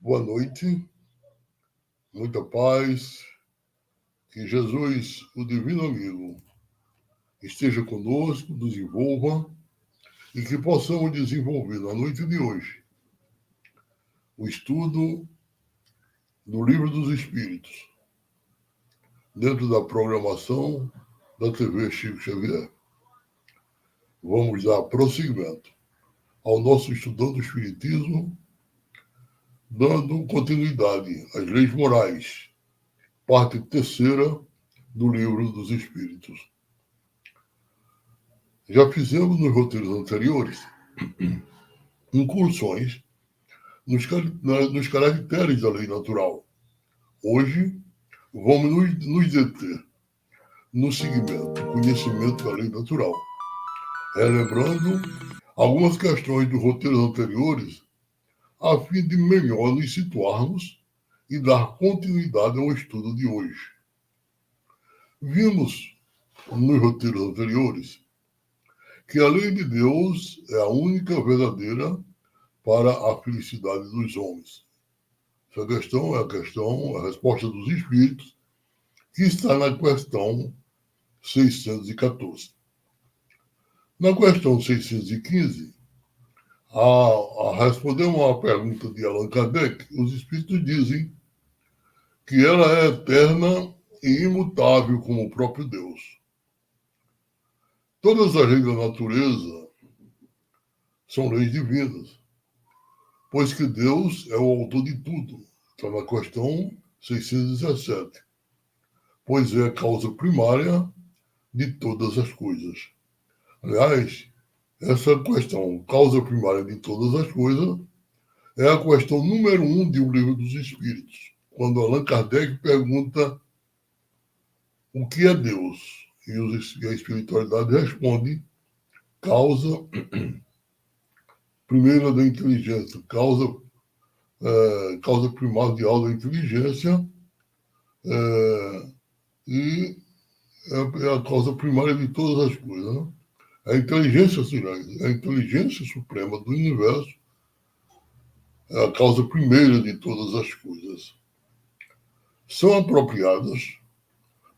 Boa noite, muita paz, que Jesus, o Divino Amigo, esteja conosco, nos envolva e que possamos desenvolver na noite de hoje o estudo do Livro dos Espíritos, dentro da programação da TV Chico Xavier. Vamos dar prosseguimento ao nosso estudando o Espiritismo, dando continuidade às leis morais, parte terceira do Livro dos Espíritos. Já fizemos nos roteiros anteriores incursões nos caracteres da lei natural. Hoje, vamos nos deter no segmento conhecimento da lei natural, relembrando algumas questões dos roteiros anteriores, a fim de melhor nos situarmos e dar continuidade ao estudo de hoje. Vimos nos roteiros anteriores que a lei de Deus é a única verdadeira para a felicidade dos homens. Essa questão é a resposta dos espíritos, que está na questão 614. Na questão 615, a responder uma pergunta de Allan Kardec, os espíritos dizem que ela é eterna e imutável como o próprio Deus. Todas as leis da natureza são leis divinas, pois que Deus é o autor de tudo. Está na questão 617. Pois é a causa primária de todas as coisas. Aliás, essa questão, causa primária de todas as coisas, é a questão número 1 de O Livro dos Espíritos, quando Allan Kardec pergunta o que é Deus, e a espiritualidade responde: causa primeira da inteligência, causa primordial da inteligência, e é a causa primária de todas as coisas. Né? A inteligência suprema do universo é a causa primeira de todas as coisas. São apropriadas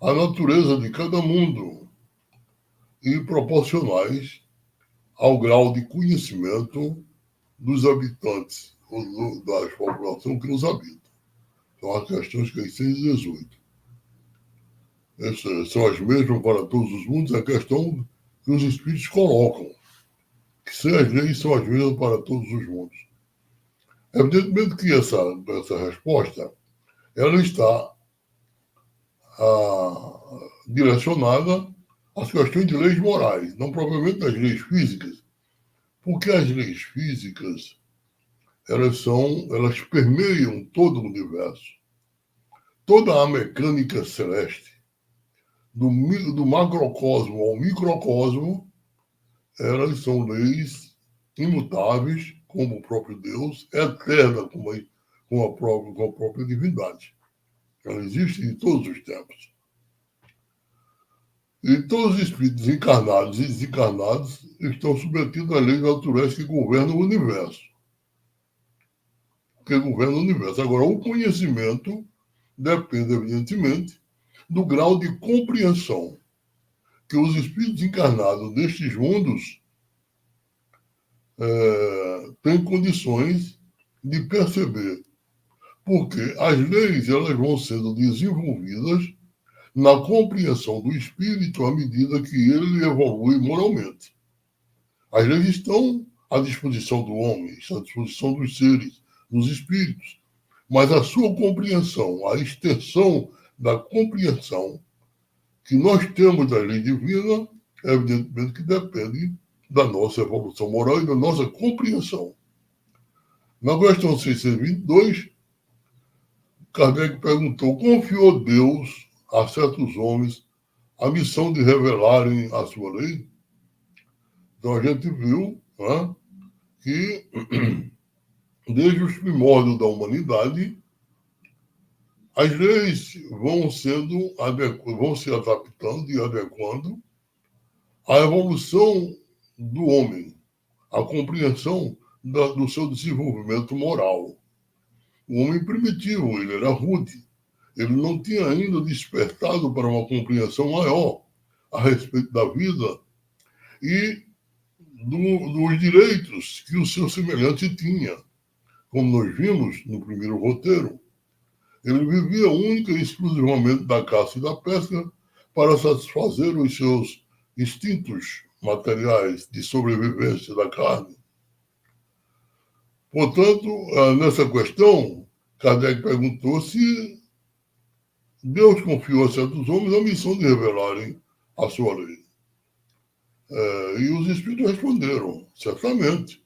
à natureza de cada mundo e proporcionais ao grau de conhecimento dos habitantes, ou da população que os habita. São as questões 618. Essas são as mesmas para todos os mundos, a questão que os espíritos colocam, que se as leis são as mesmas para todos os mundos. Evidentemente que essa resposta ela está direcionada às questões de leis morais, não propriamente às leis físicas, porque as leis físicas elas permeiam todo o universo. Toda a mecânica celeste, do macrocosmo ao microcosmo, elas são leis imutáveis, como o próprio Deus, eterna com a própria divindade. Ela existe em todos os tempos. E todos os espíritos encarnados e desencarnados estão submetidos às leis naturais que governam o universo. Agora, o conhecimento depende, evidentemente, do grau de compreensão que os espíritos encarnados destes mundos têm condições de perceber, porque as leis elas vão sendo desenvolvidas na compreensão do espírito à medida que ele evolui moralmente. As leis estão à disposição do homem, estão à disposição dos seres, dos espíritos, mas a sua compreensão, a extensão da compreensão que nós temos da lei divina, evidentemente que depende da nossa evolução moral e da nossa compreensão. Na questão 622, Kardec perguntou: confiou Deus a certos homens a missão de revelarem a sua lei? Então a gente viu, né, que desde os primórdios da humanidade, as leis vão se adaptando e adequando à evolução do homem, à compreensão do seu desenvolvimento moral. o homem primitivo, ele era rude. Ele não tinha ainda despertado para uma compreensão maior a respeito da vida e dos direitos que o seu semelhante tinha. Como nós vimos no primeiro roteiro, ele vivia única e exclusivamente da caça e da pesca para satisfazer os seus instintos materiais de sobrevivência da carne. Portanto, nessa questão, Kardec perguntou se Deus confiou a certos homens a missão de revelarem a sua lei. E os espíritos responderam, certamente.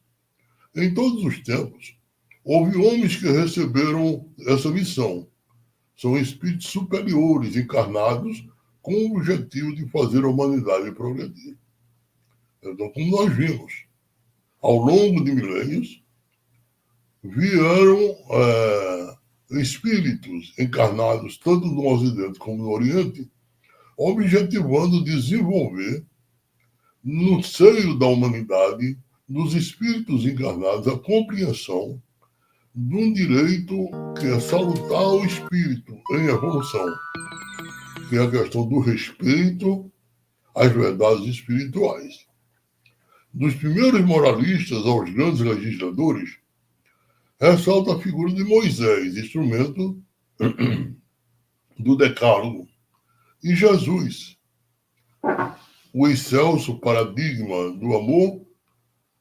Em todos os tempos, houve homens que receberam essa missão. São espíritos superiores, encarnados, com o objetivo de fazer a humanidade progredir. Então, como nós vimos, ao longo de milênios, vieram espíritos encarnados, tanto no Ocidente como no Oriente, objetivando desenvolver no seio da humanidade, dos espíritos encarnados, a compreensão de um direito que é salutar ao espírito em evolução, que é a questão do respeito às verdades espirituais. Dos primeiros moralistas aos grandes legisladores, ressalta a figura de Moisés, instrumento do Decálogo, e Jesus, o excelso paradigma do amor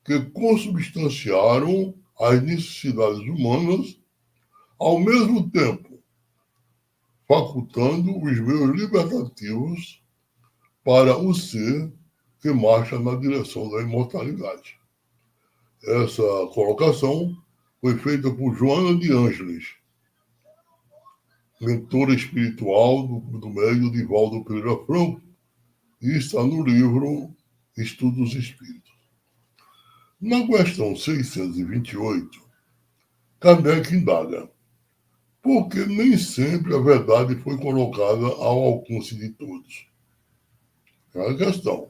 que consubstanciaram as necessidades humanas, ao mesmo tempo facultando os meios libertativos para o ser que marcha na direção da imortalidade. Essa colocação foi feita por Joana de Ângeles, mentora espiritual do médium Divaldo Pereira Franco, e está no livro Estudos Espíritos. Na questão 628, Kardec indaga: por que nem sempre a verdade foi colocada ao alcance de todos? É a questão.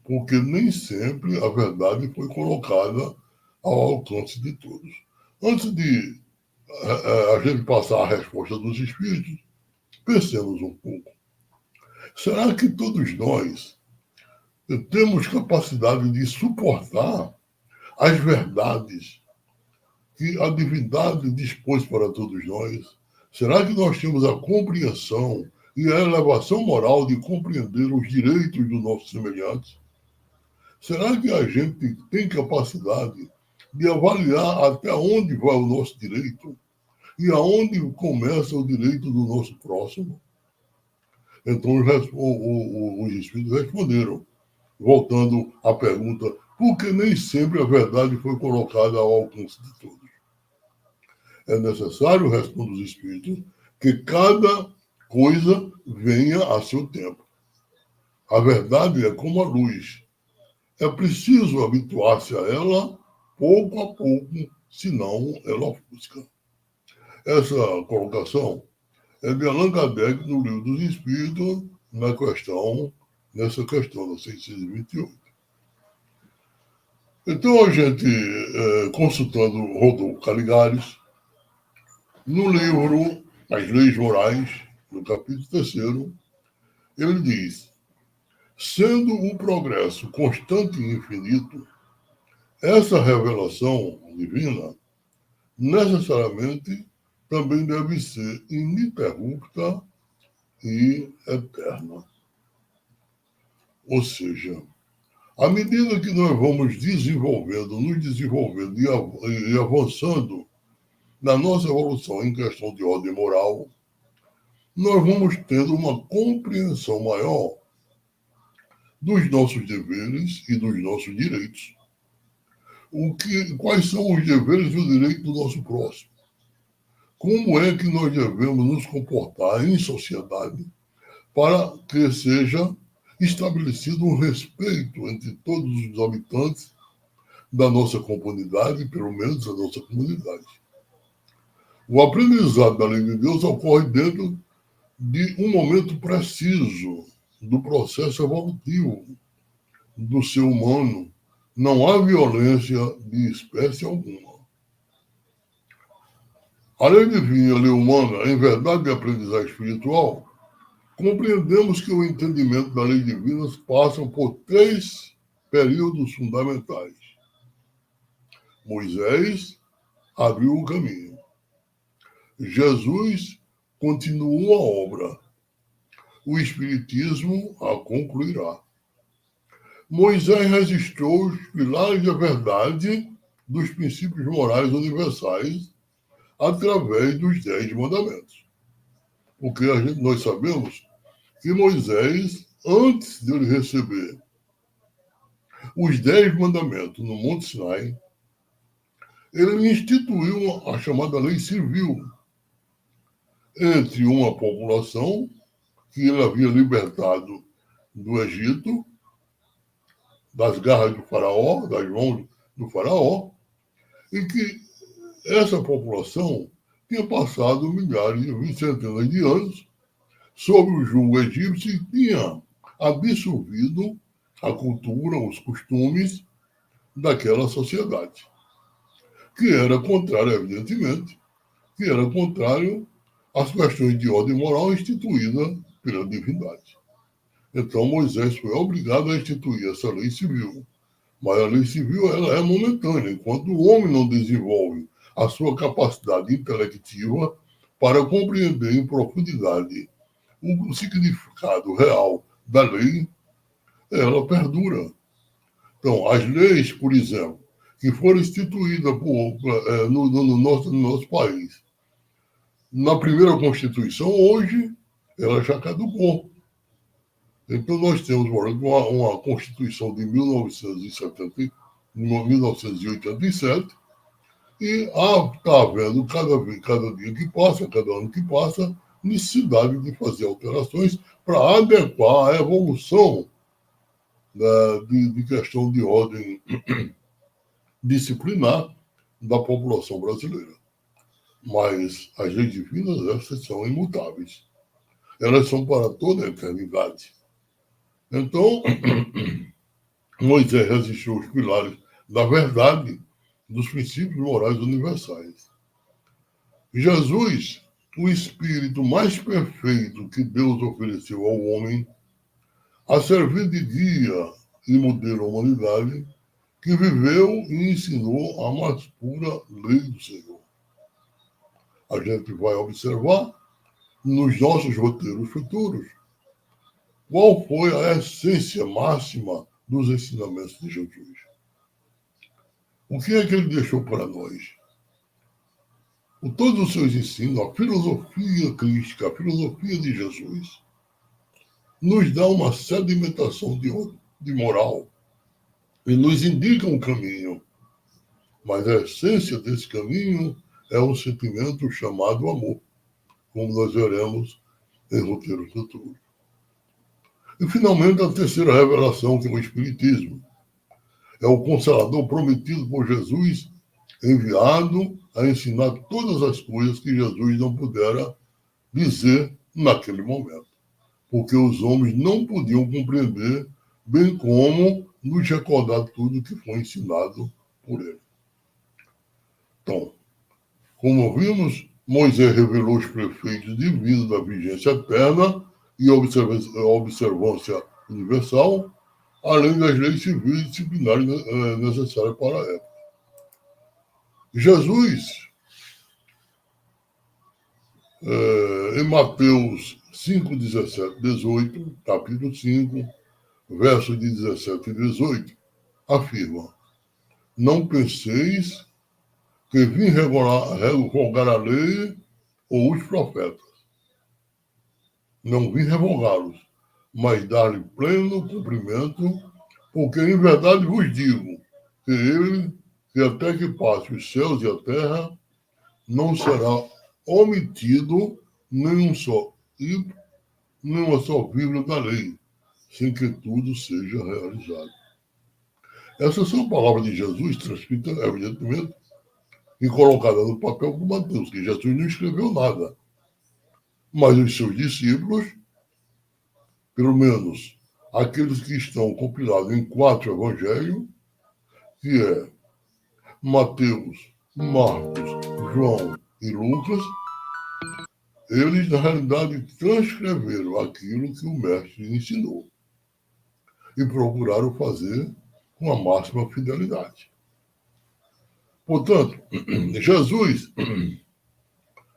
Porque nem sempre a verdade foi colocada ao alcance de todos. Antes de a gente passar a resposta dos espíritos, pensemos um pouco. Será que todos nós temos capacidade de suportar as verdades que a divindade dispôs para todos nós? Será que nós temos a compreensão e a elevação moral de compreender os direitos dos nossos semelhantes? Será que a gente tem capacidade de avaliar até onde vai o nosso direito e aonde começa o direito do nosso próximo? Então, os espíritos responderam, voltando à pergunta: por que nem sempre a verdade foi colocada ao alcance de todos? É necessário, respondem os espíritos, que cada coisa venha a seu tempo. A verdade é como a luz. É preciso habituar-se a ela pouco a pouco, senão ela ofusca. Essa colocação é de Allan Kardec no Livro dos Espíritos, nessa questão da 628. Então, a gente, consultando Rodolfo Caligares, no livro As Leis Morais, no capítulo 3º, ele diz: sendo o progresso constante e infinito, essa revelação divina necessariamente também deve ser ininterrupta e eterna. Ou seja, à medida que nós vamos nos desenvolvendo e avançando na nossa evolução em questão de ordem moral, nós vamos tendo uma compreensão maior dos nossos deveres e dos nossos direitos. Quais são os deveres e os direitos do nosso próximo? Como é que nós devemos nos comportar em sociedade para que seja estabelecido um respeito entre todos os habitantes da nossa comunidade, pelo menos da nossa comunidade. O aprendizado da lei de Deus ocorre dentro de um momento preciso do processo evolutivo do ser humano. Não há violência de espécie alguma. A lei divina e a lei humana, em verdade e aprendizagem espiritual, compreendemos que o entendimento da lei divina passa por 3 períodos fundamentais. Moisés abriu o caminho. Jesus continuou a obra. O Espiritismo a concluirá. Moisés registrou os pilares da verdade dos princípios morais universais através dos 10 mandamentos. Porque nós sabemos que Moisés, antes de ele receber os 10 mandamentos no Monte Sinai, ele instituiu a chamada lei civil entre uma população que ele havia libertado do Egito, das garras do faraó, das mãos do faraó, e que essa população tinha passado milhares, centenas de anos sob o jugo egípcio e tinha absorvido a cultura, os costumes daquela sociedade, que era contrário, evidentemente, que era contrário às questões de ordem moral instituída pela divindade. Então Moisés foi obrigado a instituir essa lei civil. Mas a lei civil ela é momentânea, enquanto o homem não desenvolve a sua capacidade intelectiva para compreender em profundidade o significado real da lei, ela perdura. Então, as leis, por exemplo, que foram instituídas no nosso país, na primeira Constituição, hoje, ela já caducou. Então, nós temos uma Constituição de 1987 e está havendo cada dia que passa, cada ano que passa, necessidade de fazer alterações para adequar a evolução de questão de ordem disciplinar da população brasileira. Mas as leis divinas, essas são imutáveis. Elas são para toda a eternidade. Então, Moisés registrou os pilares da verdade dos princípios morais universais. Jesus, o espírito mais perfeito que Deus ofereceu ao homem, a servir de guia e modelo à humanidade, que viveu e ensinou a mais pura lei do Senhor. A gente vai observar nos nossos roteiros futuros qual foi a essência máxima dos ensinamentos de Jesus. O que é que ele deixou para nós? Com todos os seus ensinos, a filosofia crística, a filosofia de Jesus, nos dá uma sedimentação de moral e nos indica um caminho. Mas a essência desse caminho é um sentimento chamado amor, como nós veremos em roteiro futuro. E, finalmente, a terceira revelação, que é o Espiritismo. É o Consolador prometido por Jesus, enviado a ensinar todas as coisas que Jesus não pudera dizer naquele momento. Porque os homens não podiam compreender, bem como nos recordar tudo que foi ensinado por ele. Então, como vimos, Moisés revelou os preceitos divinos da vigência eterna e a observância universal, além das leis civis e disciplinares necessárias para a época. Jesus, em Mateus 5, 17, 18, capítulo 5, versos de 17 e 18, afirma: não penseis que vim revogar a lei ou os profetas. Não vim revogá-los, mas dar-lhe pleno cumprimento, porque em verdade vos digo que até que passe os céus e a terra, não será omitido nenhuma só vírgula da lei, sem que tudo seja realizado. Essas são palavras de Jesus, transcritas, evidentemente, e colocadas no papel por Mateus, que Jesus não escreveu nada. Mas os seus discípulos, pelo menos aqueles que estão compilados em 4 evangelhos, que é Mateus, Marcos, João e Lucas, eles, na realidade, transcreveram aquilo que o mestre ensinou e procuraram fazer com a máxima fidelidade. Portanto, Jesus,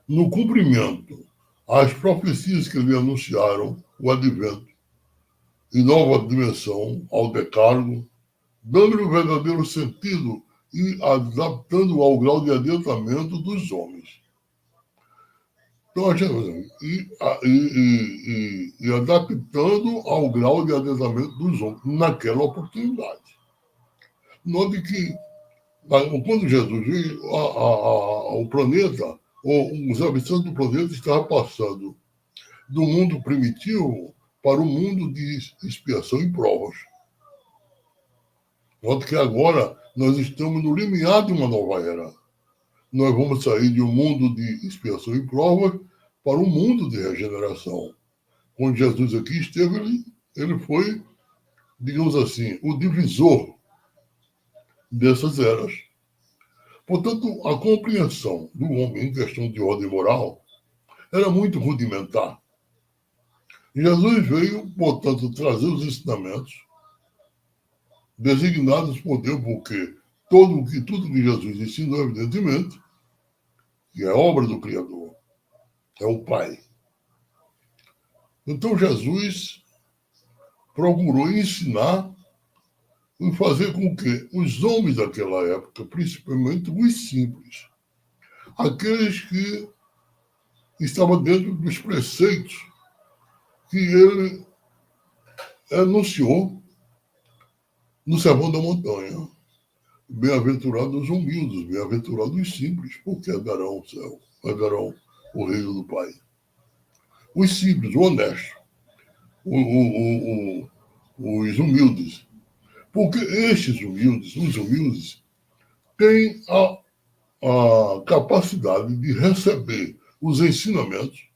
no cumprimento às profecias que lhe anunciaram o advento e nova dimensão ao decálogo, dando-lhe o verdadeiro sentido e adaptando ao grau de adiantamento dos homens. Então, e adaptando ao grau de adiantamento dos homens naquela oportunidade. Note que, quando Jesus veio, o planeta, ou os habitantes do planeta estavam passando do mundo primitivo para o mundo de expiação e provas. Note que agora nós estamos no limiar de uma nova era. Nós vamos sair de um mundo de expiação e provas para um mundo de regeneração. Quando Jesus aqui esteve, ele foi, digamos assim, o divisor dessas eras. Portanto, a compreensão do homem em questão de ordem moral era muito rudimentar. Jesus veio, portanto, trazer os ensinamentos designados por Deus, porque tudo que Jesus ensinou, evidentemente, que é obra do Criador, é o Pai. Então, Jesus procurou ensinar e fazer com que os homens daquela época, principalmente os simples, aqueles que estavam dentro dos preceitos que ele anunciou no Sermão da Montanha. Bem-aventurados os humildes, bem-aventurados os simples, porque herdarão o céu, herdarão o reino do Pai. Os simples, o honesto, os humildes. Porque estes humildes, os humildes, têm a capacidade de receber os ensinamentos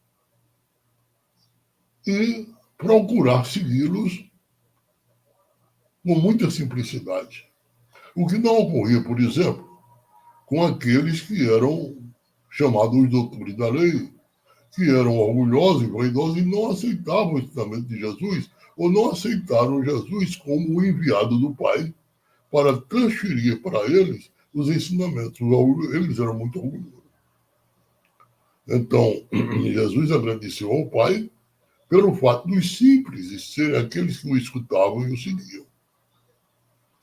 e procurar segui-los com muita simplicidade. O que não ocorria, por exemplo, com aqueles que eram chamados os doutores da lei, que eram orgulhosos e vaidosos e não aceitavam o ensinamento de Jesus, ou não aceitaram Jesus como o enviado do Pai para transferir para eles os ensinamentos. Eles eram muito orgulhosos. Então, Jesus agradeceu ao Pai pelo fato dos simples serem aqueles que o escutavam e o seguiam.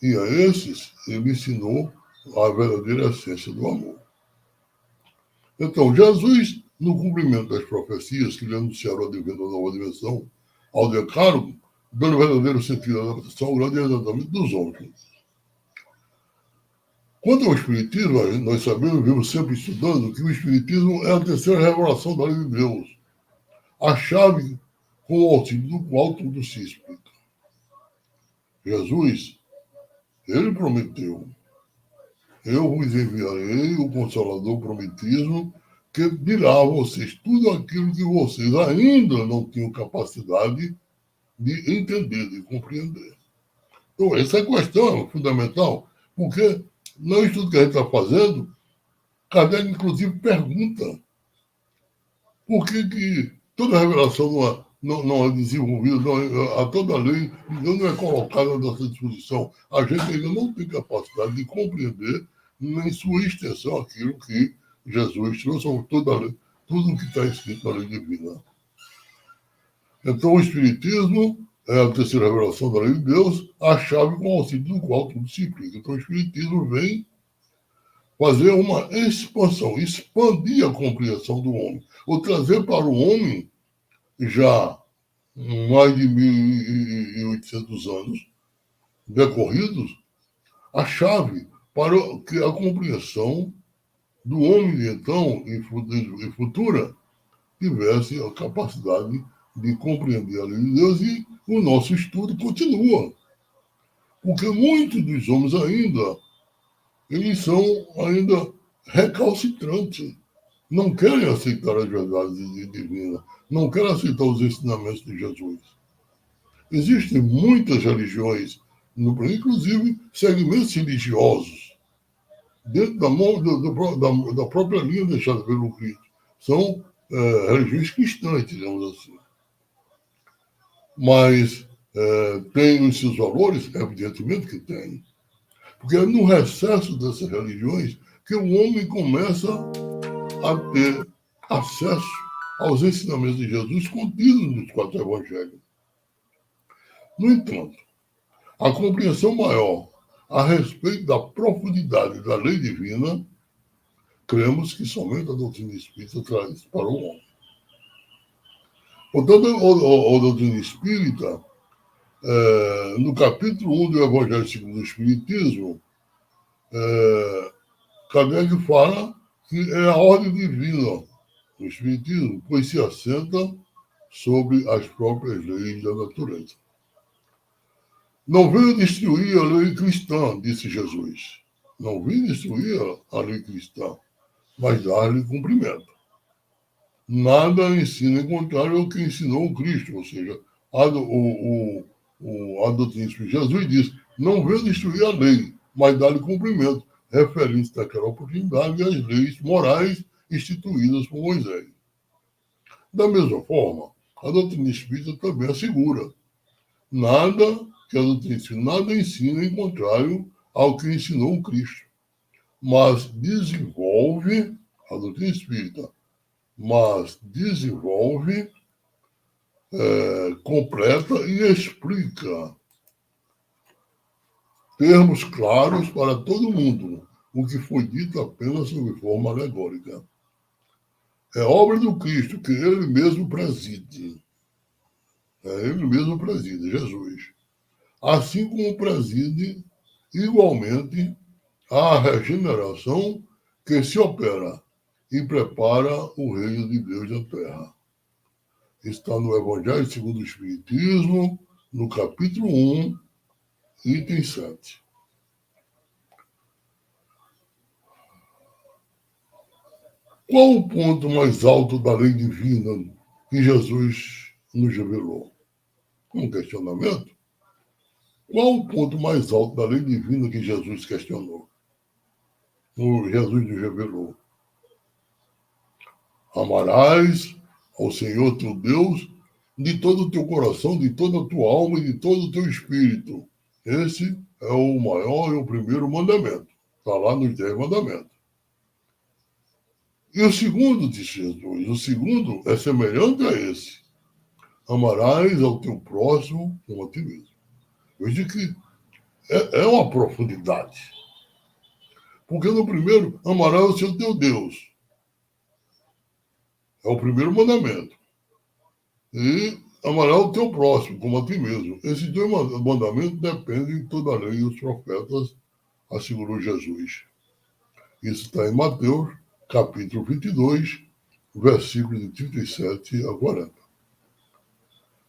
E a esses, ele ensinou a verdadeira essência do amor. Então, Jesus, no cumprimento das profecias que lhe anunciaram o advento da nova dimensão, ao decálogo, dando verdadeiro sentido à adaptação ao grande exatamente dos homens. Quanto ao Espiritismo, nós sabemos, vimos sempre estudando, que o Espiritismo é a terceira revelação da lei de Deus, a chave com o auxílio do qual tudo se explica. Jesus, ele prometeu: eu vos enviarei o Consolador prometido, que dirá a vocês tudo aquilo que vocês ainda não tinham capacidade de entender, de compreender. Então, essa questão é fundamental, porque no estudo que a gente está fazendo, Kardec, inclusive, pergunta por que toda revelação não é desenvolvida, toda a lei não é colocada à nossa disposição. A gente ainda não tem capacidade de compreender, em sua extensão, aquilo que Jesus trouxe, toda a lei, tudo o que está escrito na lei divina. Então, o Espiritismo é a terceira revelação da lei de Deus, a chave com o auxílio do qual tudo se implica. Então, o Espiritismo vem fazer uma expansão, expandir a compreensão do homem, ou trazer para o homem, já mais de 1.800 anos decorridos, a chave para que a compreensão do homem de então e futura tivesse a capacidade de compreender a lei de Deus, e o nosso estudo continua. Porque muitos dos homens ainda, eles são ainda recalcitrantes, não querem aceitar as verdades divinas, não querem aceitar os ensinamentos de Jesus. Existem muitas religiões, inclusive segmentos religiosos, dentro da própria linha deixada pelo Cristo. São religiões cristãs, digamos assim. Mas tem os seus valores? Evidentemente que tem. Porque é no recesso dessas religiões que o homem começa a ter acesso aos ensinamentos de Jesus contidos nos 4 evangelhos. No entanto, a compreensão maior a respeito da profundidade da lei divina, cremos que somente a doutrina espírita traz para o homem. Portanto, a doutrina espírita, no capítulo 1 do Evangelho segundo o Espiritismo, Kardec fala que é a ordem divina do Espiritismo, pois se assenta sobre as próprias leis da natureza. Não veio destruir a lei cristã, disse Jesus. Não veio destruir a lei cristã, mas dar-lhe cumprimento. Nada ensina em contrário ao que ensinou o Cristo, ou seja, a doutrina espírita. Jesus diz, não veio destruir a lei, mas dar-lhe cumprimento, referindo-se naquela oportunidade às leis morais instituídas por Moisés. Da mesma forma, a doutrina espírita também assegura nada que a doutrina espírita nada ensina em contrário ao que ensinou o Cristo, mas desenvolve a doutrina espírita, completa e explica termos claros para todo mundo, o que foi dito apenas sob forma alegórica. É obra do Cristo que ele mesmo preside. Ele mesmo preside, Jesus. Assim como preside igualmente a regeneração que se opera e prepara o reino de Deus na terra. Está no Evangelho segundo o Espiritismo, no capítulo 1, item 7. Qual o ponto mais alto da lei divina que Jesus nos revelou? Um questionamento. Qual o ponto mais alto da lei divina que Jesus questionou? Jesus nos revelou. Amarás ao Senhor teu Deus de todo o teu coração, de toda a tua alma e de todo o teu espírito. Esse é o maior e o primeiro mandamento. Está lá nos 10 mandamentos. E o segundo, disse Jesus, o segundo é semelhante a esse. Amarás ao teu próximo como a ti mesmo. Veja que é uma profundidade. Porque no primeiro, amarás o Senhor teu Deus. É o primeiro mandamento. E amarás o teu próximo como a ti mesmo. Esses 2 mandamentos dependem de toda a lei e os profetas, assegurou Jesus. Isso está em Mateus, capítulo 22, versículos de 37 a 40.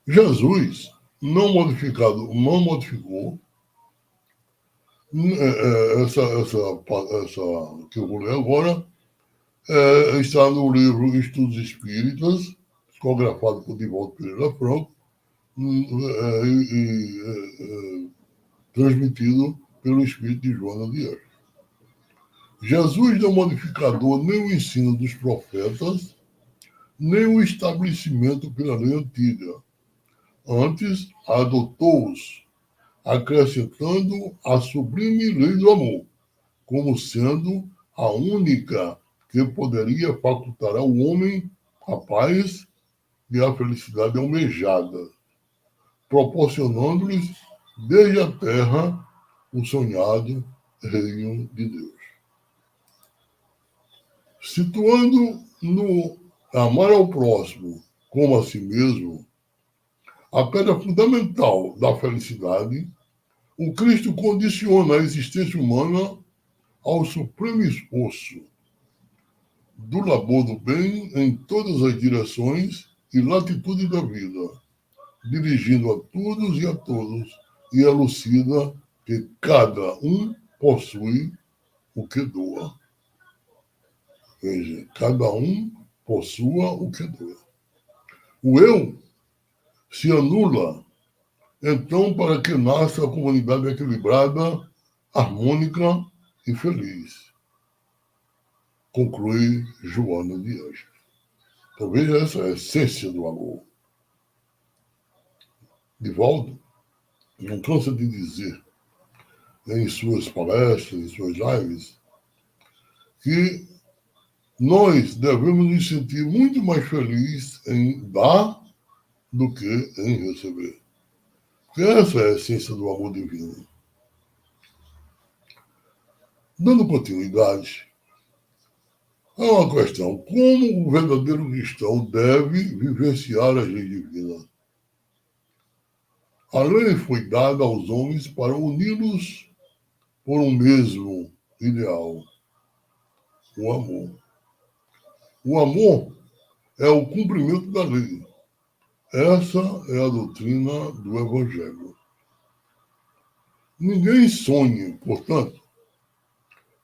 Jesus não modificou essa que eu vou ler agora, está no livro Estudos Espíritas, psicografado por Divaldo Pereira Franco, transmitido pelo Espírito de Joana de Ângeles. Jesus não modificou nem o ensino dos profetas, nem o estabelecimento pela lei antiga. Antes, adotou-os, acrescentando a sublime lei do amor, como sendo a única que poderia facultar ao homem a paz e a felicidade almejada, proporcionando-lhes desde a terra o sonhado reino de Deus. Situando no amar ao próximo como a si mesmo, a pedra fundamental da felicidade, o Cristo condiciona a existência humana ao supremo esforço do labor do bem em todas as direções e latitudes da vida, dirigindo a todos e a todos, e elucida que cada um possui o que doa. Veja, cada um possua o que doa. O eu se anula, então, para que nasça a comunidade equilibrada, harmônica e feliz. conclui Joana de Anjos. Então, veja essa é a essência do amor. Divaldo não cansa de dizer em suas palestras, em suas lives, que nós devemos nos sentir muito mais felizes em dar do que em receber. Porque essa é a essência do amor divino. Dando continuidade, é uma questão: como o verdadeiro cristão deve vivenciar as leis divinas? A lei foi dada aos homens para uni-los por um mesmo ideal, o amor. O amor é o cumprimento da lei. Essa é a doutrina do Evangelho. Ninguém sonhe, portanto,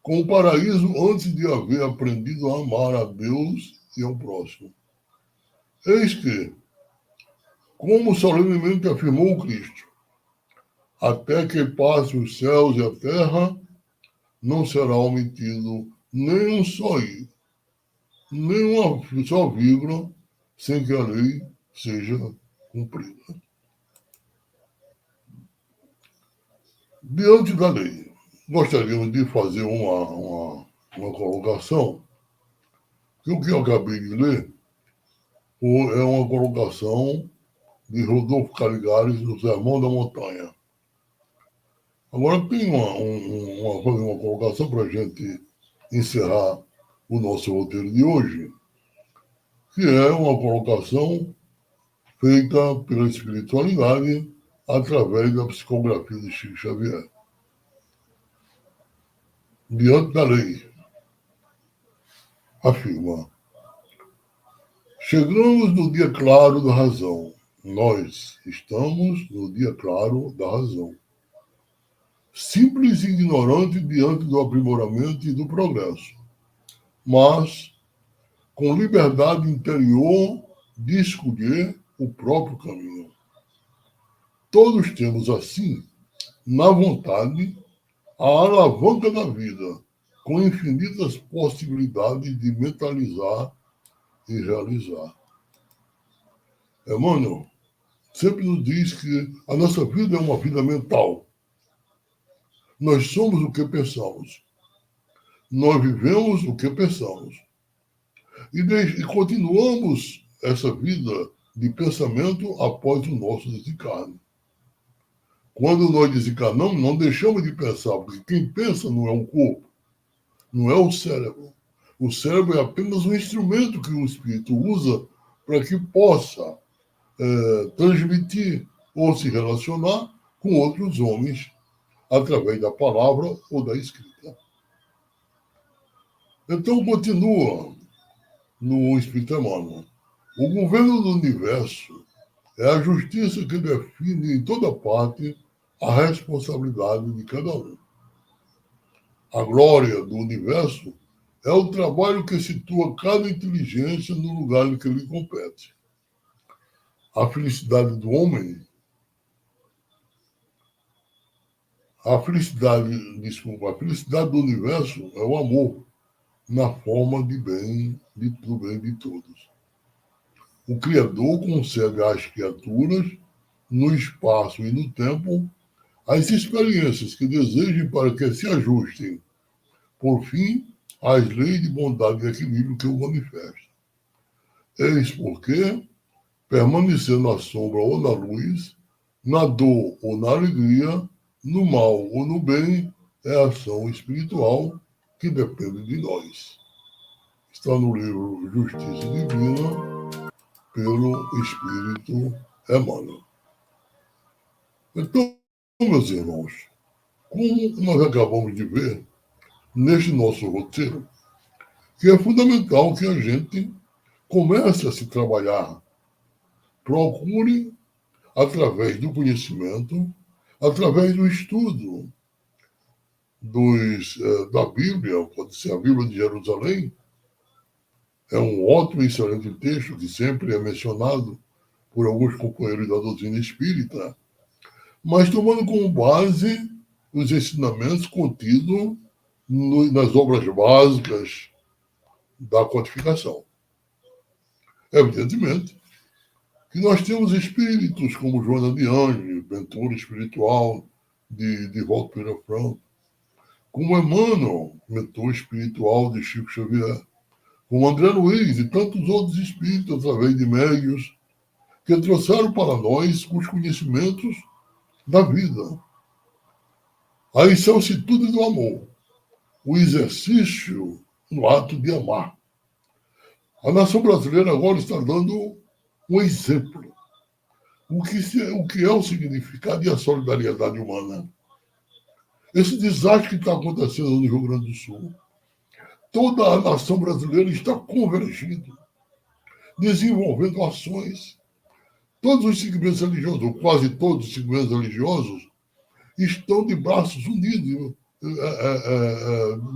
com o paraíso antes de haver aprendido a amar a Deus e ao próximo. Eis que, como solenemente afirmou o Cristo, até que passe os céus e a terra, não será omitido nem um só i, nem uma só vírgula, sem que a lei seja cumprida. Diante da lei, gostaríamos de fazer uma colocação, que o que eu acabei de ler é uma colocação de Rodolfo Caligares no Sermão da Montanha. Agora tem uma colocação para a gente encerrar o nosso roteiro de hoje, que é uma colocação feita pela espiritualidade através da psicografia de Chico Xavier. Diante da lei, afirma: chegamos no dia claro da razão. Nós estamos no dia claro da razão. Simples e ignorante diante do aprimoramento e do progresso, mas com liberdade interior de escolher o próprio caminho. Todos temos, assim, na vontade, a alavanca da vida, com infinitas possibilidades de mentalizar e realizar. Emmanuel sempre nos diz que a nossa vida é uma vida mental. Nós somos o que pensamos. Nós vivemos o que pensamos. E continuamos essa vida de pensamento após o nosso desencarne. Quando nós desencarnamos, não deixamos de pensar, porque quem pensa não é o corpo, não é o cérebro. O cérebro é apenas um instrumento que o espírito usa para que possa transmitir ou se relacionar com outros homens através da palavra ou da escrita. Então, continua no Espírito Emmanuel. O governo do universo é a justiça que define em toda parte a responsabilidade de cada um. A glória do universo é o trabalho que situa cada inteligência no lugar em que lhe compete. A felicidade do homem, a felicidade do universo é o amor, na forma do bem de todos. O Criador concede às criaturas, no espaço e no tempo, as experiências que desejem para que se ajustem, por fim, às leis de bondade e equilíbrio que o manifestam. Eis porque, permanecer na sombra ou na luz, na dor ou na alegria, no mal ou no bem, é ação espiritual que depende de nós. Está no livro Justiça Divina, pelo Espírito Emmanuel. Então, meus irmãos, como nós acabamos de ver neste nosso roteiro, que é fundamental que a gente comece a se trabalhar, procure, através do conhecimento, através do estudo da Bíblia, pode ser a Bíblia de Jerusalém, é um ótimo e excelente texto que sempre é mencionado por alguns companheiros da doutrina espírita, mas tomando como base os ensinamentos contidos nas obras básicas da codificação. Evidentemente que nós temos espíritos como Joana de Anjos, mentor espiritual de Walter Pereira Franco, como Emmanuel, mentor espiritual de Chico Xavier, como André Luiz e tantos outros espíritos através de médios que trouxeram para nós os conhecimentos da vida. A vicissitude do amor, o exercício no ato de amar. A nação brasileira agora está dando um exemplo. O que é o significado e a solidariedade humana? Esse desastre que está acontecendo no Rio Grande do Sul, toda a nação brasileira está convergindo, desenvolvendo ações. Todos os segmentos religiosos, ou quase todos os segmentos religiosos, estão de braços unidos,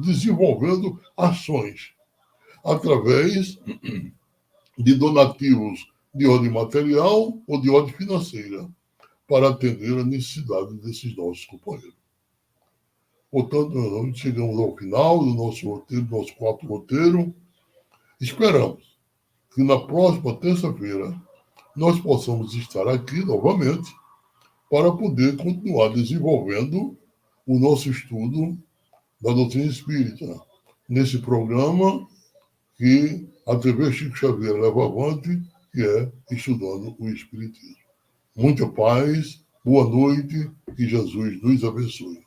desenvolvendo ações através de donativos de ordem material ou de ordem financeira para atender a necessidade desses nossos companheiros. Portanto, nós chegamos ao final do nosso roteiro, do nosso quarto roteiro. Esperamos que na próxima terça-feira nós possamos estar aqui novamente para poder continuar desenvolvendo o nosso estudo da doutrina espírita, nesse programa que a TV Chico Xavier leva avante, que é Estudando o Espiritismo. Muita paz, boa noite, que Jesus nos abençoe.